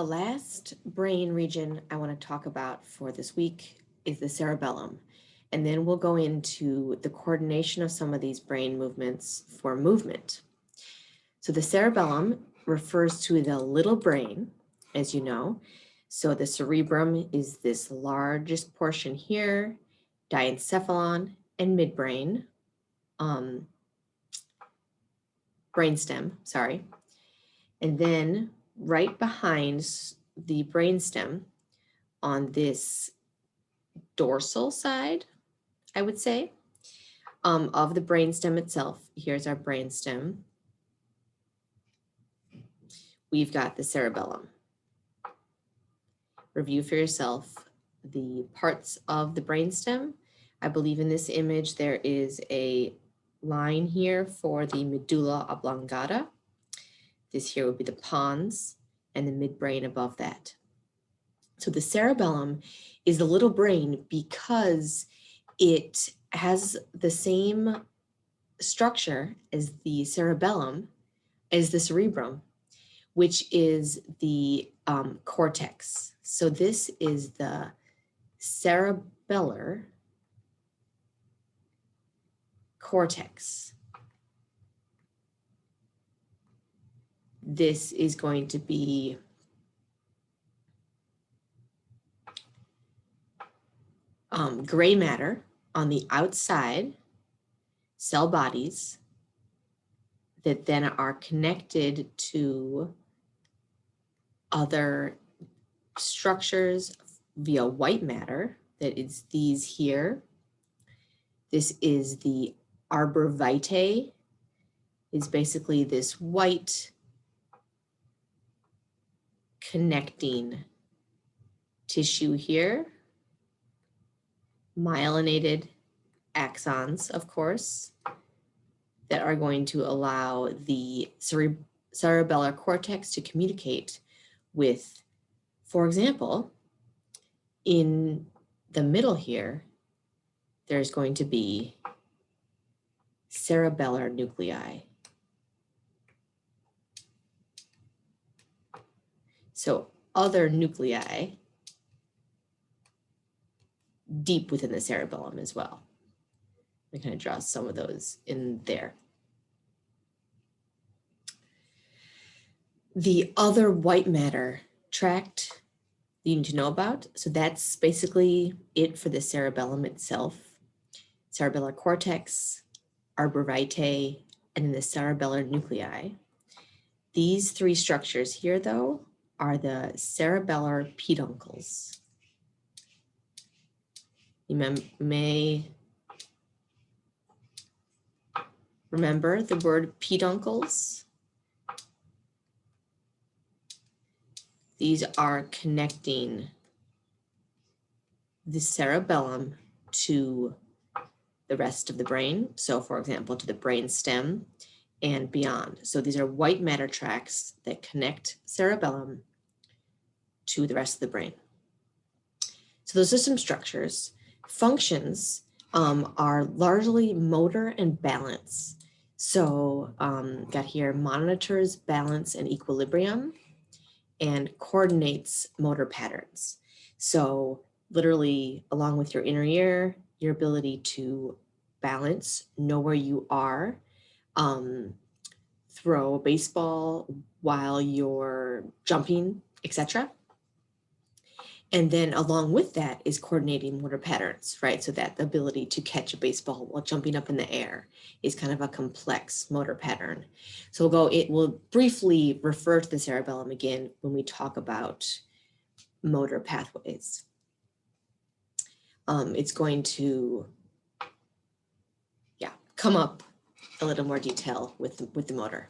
The last brain region I want to talk about for this week is the cerebellum. And then we'll go into the coordination of some of these brain movements for movement. So the cerebellum refers to the little brain, as you know. So the cerebrum is this largest portion here, diencephalon and midbrain, brainstem, sorry. And then right behind the brainstem on this dorsal side, I would say, of the brainstem itself, here's our brainstem. We've got the cerebellum. Review for yourself the parts of the brainstem. I believe in this image there is a line here for the medulla oblongata. This here would be the pons and the midbrain above that. So the cerebellum is the little brain because it has the same structure as the cerebellum, as the cerebrum, which is the cortex. So this is the cerebellar cortex. This is going to be gray matter on the outside, cell bodies that then are connected to other structures via white matter. That is these here. This is the arbor vitae, is basically this white connecting tissue here. Myelinated axons, of course, that are going to allow the cerebellar cortex to communicate with, for example, in the middle here, there's going to be cerebellar nuclei. So other nuclei deep within the cerebellum as well. I kind of draw some of those in there. The other white matter tract you need to know about. So that's basically it for the cerebellum itself. Cerebellar cortex, arbor vitae, and then the cerebellar nuclei. These three structures here, though, are the cerebellar peduncles. You may remember the word peduncles. These are connecting the cerebellum to the rest of the brain. So for example, to the brain stem and beyond. So these are white matter tracts that connect cerebellum to the rest of the brain. So those are some structures. Functions are largely motor and balance. So got here monitors balance and equilibrium and coordinates motor patterns. So literally along with your inner ear, your ability to balance, know where you are, throw a baseball while you're jumping, etc. And then along with that is coordinating motor patterns, right? So that the ability to catch a baseball while jumping up in the air is kind of a complex motor pattern. So we'll briefly refer to the cerebellum again when we talk about motor pathways. It's going to, come up a little more detail with the motor.